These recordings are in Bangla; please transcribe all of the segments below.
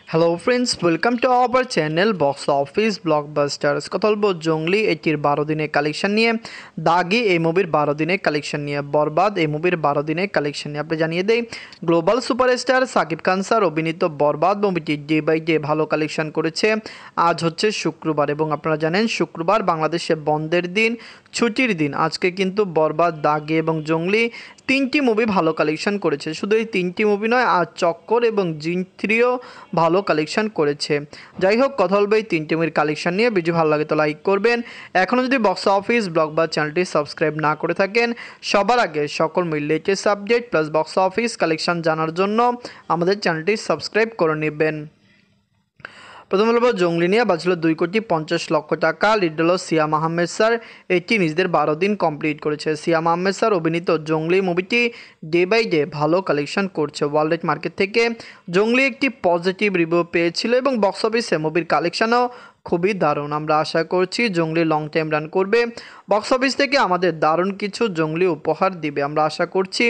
Hello friends, welcome to our channel box office blockbusters. কথা বলবো জঙ্গলি এটির 12 দিনের কালেকশন নিয়ে, দাগি এই মুভির 12 দিনের কালেকশন নিয়ে, বরবাদ এই মুভির 12 দিনের কালেকশন নিয়ে। আপনি জানিয়ে দেই, global superstar Shakib Khan sir অভিনীত বরবাদ মুভিটি ডে বাই ডে ভালো কালেকশন করেছে। আজ হচ্ছে শুক্রবার এবং আপনারা জানেন শুক্রবার বাংলাদেশে বন্ধের দিন, ছুটির দিন। আজকে কিন্তু বরবাদ, দাগি এবং জঙ্গলি তিনটি মুভি ভালো কালেকশন করেছে। শুধু এই তিনটি মুভি নয়, আর চক্কর এবং জিন থ্রিও ভালো কালেকশন করেছে। যাই হোক, কথা বলবো এই তিনটি মুভির কালেকশন নিয়ে। ভিডিও ভালো লাগে তো লাইক করবেন। এখনও যদি বক্স অফিস ব্লকবাস্টার চ্যানেলটি সাবস্ক্রাইব না করে থাকেন, সবার আগে সকল latest subject plus box office collection জানার জন্য আমাদের চ্যানেলটি সাবস্ক্রাইব করে নেবেন। প্রথম বলবো জঙ্গলি নিয়ে। বাজল 2,50,00,000 টাকা। লিড হল সিয়াম আহমেদ স্যার। এটি নিজেদের 12 দিন কমপ্লিট করেছে। সিয়াম আহমেদ স্যার অভিনীত জঙ্গলি মুভিটি ডে বাই ডে ভালো কালেকশন করছে। ওয়ার্ল্ড মার্কেট থেকে জঙ্গলি একটি পজিটিভ রিভিউ পেয়েছিল এবং বক্স অফিসে মুভির কালেকশনও খুবই দারুণ। আমরা আশা করছি জঙ্গলি লং টাইম রান করবে, বক্স অফিস থেকে আমাদের দারুণ কিছু জঙ্গলি উপহার দিবে। আমরা আশা করছি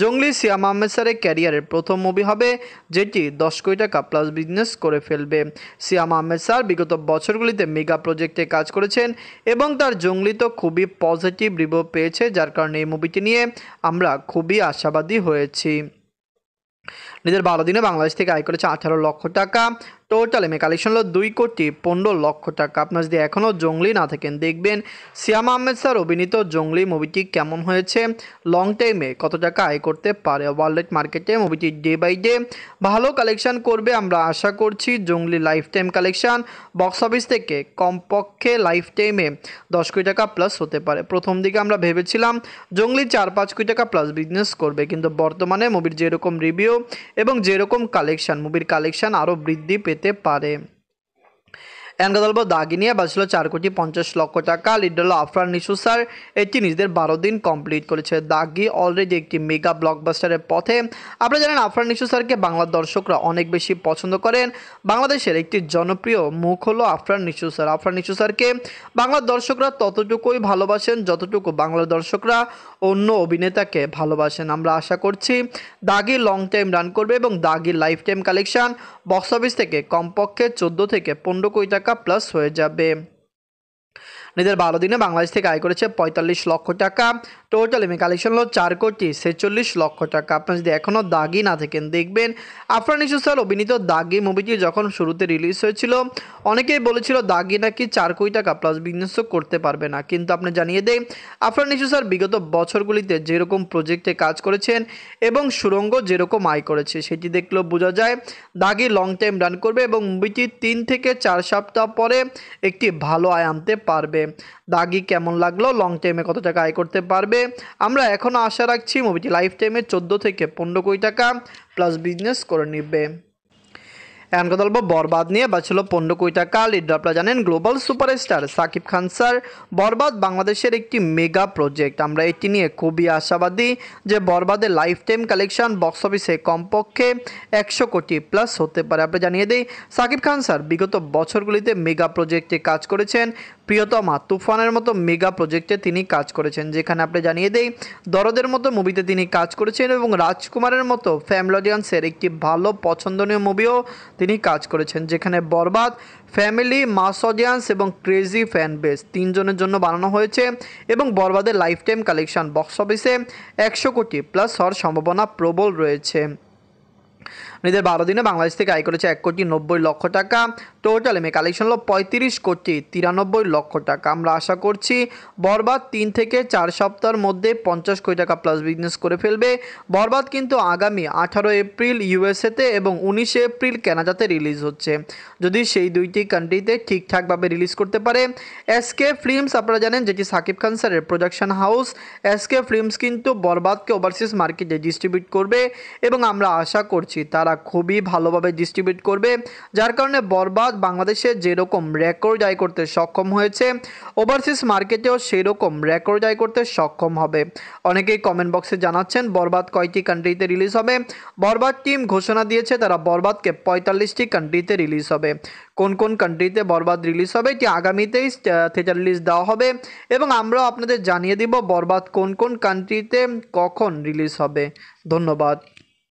জঙ্গলি সিয়াম আহমেদ স্যারের ক্যারিয়ারের প্রথম মুভি হবে যেটি 10 কোটি টাকা প্লাস বিজনেস করে ফেলবে। সিয়াম আহমেদ স্যার বিগত বছরগুলিতে মেগা প্রজেক্টে কাজ করেছেন এবং তার জঙ্গলি তো খুবই পজিটিভ রিভিউ পেয়েছে, যার কারণে এই মুভিটি নিয়ে আমরা খুবই আশাবাদী হয়েছি। নিজের 12 দিনে বাংলাদেশ থেকে আয় করেছে 18 লক্ষ টাকা। টোটাল এমএ কালেকশন হলো 2,15,00,000 টাকা। আপনার যদি এখনও জঙ্গলি না থাকেন, দেখবেন সিয়াম আহমেদ স্যার অভিনীত জঙ্গলি মুভিটি কেমন হয়েছে, লং টাইমে কত টাকা আয় করতে পারে। ওয়ার্ল্ড মার্কেটে মুভিটি ডে বাই ডে ভালো কালেকশন করবে। আমরা আশা করছি Junglee lifetime collection box office থেকে কমপক্ষে লাইফ টাইমে 10 কোটি টাকা প্লাস হতে পারে। প্রথম দিকে আমরা ভেবেছিলাম জঙ্গলি 4-5 কোটি টাকা প্লাস বিজনেস করবে, কিন্তু বর্তমানে মুভির যেরকম রিভিউ এবং যেরকম কালেকশন, মুভির কালেকশন আরও বৃদ্ধি পেতে পারে। এনকা দলব দাগি নিয়ে বাজছিল 4,50,00,000 টাকা। লিড হল আফরান নিশু স্যার। এটি নিজেদের 12 দিন কমপ্লিট করেছে। দাগি অলরেডি একটি মেগা ব্লকবাস্টারের পথে। আপনারা জানেন আফরান নিশু স্যারকে বাংলার দর্শকরা অনেক বেশি পছন্দ করেন। বাংলাদেশের একটি জনপ্রিয় মুখ হলো আফরান নিশু স্যার। আফরান নিশু স্যারকে বাংলার দর্শকরা ততটুকুই ভালোবাসেন যতটুকু বাংলার দর্শকরা অন্য অভিনেতাকে ভালোবাসেন। আমরা আশা করছি দাগি লং টাইম রান করবে এবং দাগি life time collection box office থেকে কমপক্ষে 14 থেকে 15 কোটি টাকা প্লাস হয়ে যাবে। নিজের 12 দিনে বাংলাদেশ থেকে আয় করেছে 45 লক্ষ টাকা। টোটাল এমএ কালেকশন হলো 4,46,00,000 টাকা। আপনার যদি এখনও দাগি না থাকেন, দেখবেন আফরান নিশু স্যার অভিনীত দাগি মুভিটি যখন শুরুতে রিলিজ হয়েছিল, অনেকেই বলেছিল দাগি নাকি 4 কোটি টাকা প্লাস বিজনেসও করতে পারবে না, কিন্তু আপনি জানিয়ে দেয় আফরান নিশু স্যার বিগত বছরগুলিতে যেরকম প্রজেক্টে কাজ করেছেন এবং সুরঙ্গ যেরকম আয় করেছে, সেটি দেখলেও বোঝা যায় দাগি লং টাইম রান করবে এবং মুভিটি 3 থেকে 4 সপ্তাহ পরে একটি ভালো আয় আনতে পারবে। দাগি কেমন লাগলো, লং টাইমে কত টাকা আয় করতে পারবে, আমরা এখনও আশা রাখছি মুভিটি লাইফ টাইমে 14 থেকে 15 কোটি টাকা প্লাস বিজনেস করে নেবে। এখন কথা বলবো বরবাদ নিয়ে। বাঁচল 15 কোটি টাকা। লিড আপনারা জানেন global superstar Shakib Khan sir. বরবাদ বাংলাদেশের একটি মেগা প্রজেক্ট। আমরা এটি নিয়ে খুবই আশাবাদী যে বরবাদের লাইফ টাইম কালেকশন বক্স অফিসে কমপক্ষে 100 কোটি প্লাস হতে পারে। আপনি জানিয়ে দিই সাকিব খান স্যার বিগত বছরগুলিতে মেগা প্রজেক্টে কাজ করেছেন। প্রিয়তমা, তুফানের মতো মেগা প্রজেক্টে তিনি কাজ করেছেন, যেখানে আপনি জানিয়ে দেই দরদের মতো মুভিতে তিনি কাজ করেছেন এবং রাজকুমারের মতো ফ্যামিলি অডিয়েন্সের একটি ভালো পছন্দনীয় মুভিও তিনি কাজ করেছেন, যেখানে বরবাদ ফ্যামিলি, মাস অডিয়েন্স এবং ক্রেজি ফ্যান বেস তিনজনের জন্য বানানো হয়েছে এবং বরবাদের লাইফ টাইম কালেকশন বক্স অফিসে 100 কোটি প্লাস হওয়ার সম্ভাবনা প্রবল রয়েছে। নিজের 12 দিনে বাংলাদেশ থেকে আয় করেছে 1,90,00,000 টাকা। টোটাল এমএ কালেকশন হলো 35,93,00,000 টাকা। আমরা আশা করছি বরবাদ 3 থেকে 4 সপ্তাহের মধ্যে 50 কোটি টাকা প্লাস বিজনেস করে ফেলবে। বরবাদ কিন্তু আগামী 18 এপ্রিল ইউএসএতে এবং 19 এপ্রিল কানাডাতে রিলিজ হচ্ছে। যদি সেই দুইটি কান্ট্রিতে ঠিকঠাকভাবে রিলিজ করতে পারে, এসকে ফিল্মস আপনারা জানেন যেটি সাকিব খান স্যারের প্রোডাকশন হাউস, এসকে ফিল্মস কিন্তু বরবাদকে ওভারসিজ মার্কেটে ডিস্ট্রিবিউট করবে এবং আমরা আশা করছি তারা খুবই ভালোভাবে ডিস্ট্রিবিউট করবে, যার কারণে বরবাদ বাংলাদেশে যেরকম রেকর্ড আয় করতে সক্ষম হয়েছে, ওভারসিজ মার্কেটেও সেই রকম রেকর্ড আয় করতে সক্ষম হবে। অনেকেই কমেন্ট বক্সে জানাচ্ছেন বরবাদ কয়টি কান্ট্রিতে রিলিজ হবে। বরবাদ টিম ঘোষণা দিয়েছে তারা বরবাদকে 45টি কান্ট্রিতে রিলিজ হবে। কোন কোন কান্ট্রিতে বরবাদ রিলিজ হবে এটি আগামীতেই থিয়েটার রিলিজ দেওয়া হবে এবং আমরাও আপনাদের জানিয়ে দিব বরবাদ কোন কোন কান্ট্রিতে কখন রিলিজ হবে। ধন্যবাদ।